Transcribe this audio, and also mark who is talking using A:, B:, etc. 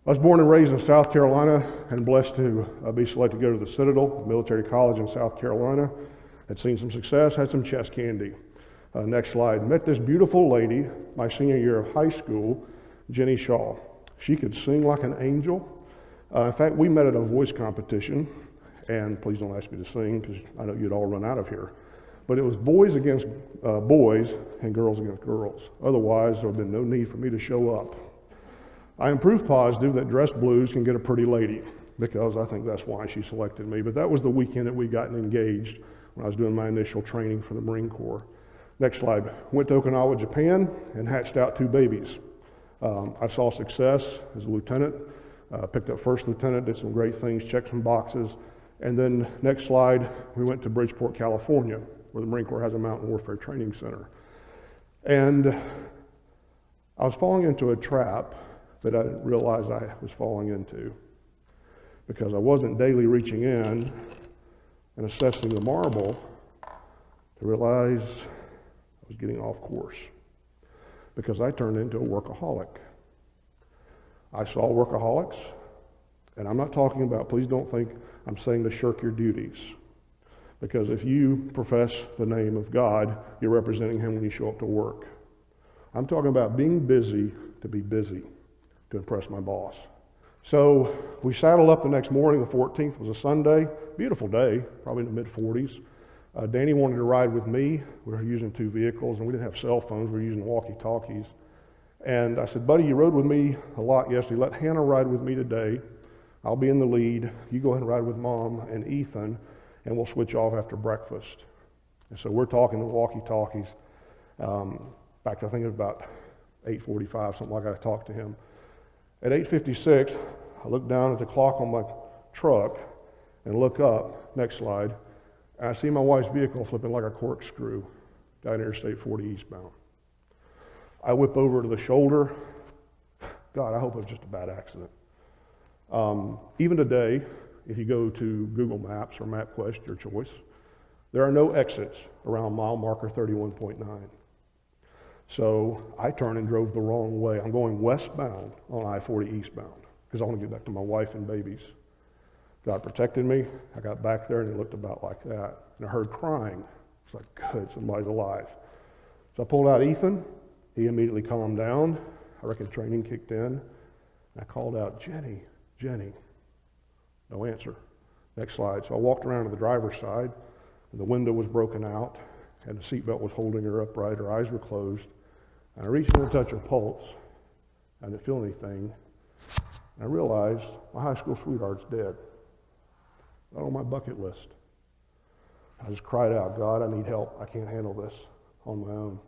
A: I was born and raised in South Carolina and blessed to be selected to go to the Citadel Military College in South Carolina. Had seen some success, had some chest candy. Next slide. Met this beautiful lady my senior year of high school, Jenny Shaw. She could sing like an angel. In fact, we met at a voice competition, and please don't ask me to sing because I know you'd all run out of here. But it was boys against boys and girls against girls. Otherwise, there would have been no need for me to show up. I am proof positive that dressed blues can get a pretty lady, because I think that's why she selected me. But that was the weekend that we got engaged when I was doing my initial training for the Marine Corps. Next slide. Went to Okinawa, Japan, and hatched out 2 babies. I saw success as a lieutenant, picked up first lieutenant, did some great things, checked some boxes. And then next slide, we went to Bridgeport, California, where the Marine Corps has a mountain warfare training center. And I was falling into a trap that I didn't realize I was falling into, because I wasn't daily reaching in and assessing the marble to realize I was getting off course, because I turned into a workaholic. I saw workaholics, and I'm not talking about, please don't think I'm saying to shirk your duties, because if you profess the name of God, you're representing Him when you show up to work. I'm talking about being busy to be busy, to impress my boss. So we saddled up the next morning. The 14th was a Sunday, beautiful day, probably in the mid-40s. Danny wanted to ride with me. We were using 2 vehicles, and we didn't have cell phones. We were using walkie-talkies. And I said, buddy, you rode with me a lot yesterday. Let Hannah ride with me today. I'll be in the lead. You go ahead and ride with Mom and Ethan, and we'll switch off after breakfast. And so we're talking to walkie-talkies. In fact, I think it was about 8:45, something like that, I talked to him. At 8:56, I look down at the clock on my truck and look up, next slide, and I see my wife's vehicle flipping like a corkscrew down Interstate 40 eastbound. I whip over to the shoulder. God, I hope it was just a bad accident. Even today, if you go to Google Maps or MapQuest, your choice, there are no exits around mile marker 31.9. So I turned and drove the wrong way. I'm going westbound on I-40 eastbound because I want to get back to my wife and babies. God protected me. I got back there and it looked about like that. And I heard crying. It's like, good, somebody's alive. So I pulled out Ethan. He immediately calmed down. I reckon training kicked in. And I called out, Jenny, Jenny. No answer. Next slide. So I walked around to the driver's side, and the window was broken out, and the seatbelt was holding her upright. Her eyes were closed. And I reached in to touch her pulse. I didn't feel anything. And I realized my high school sweetheart's dead. Not on my bucket list. I just cried out, God, I need help. I can't handle this on my own.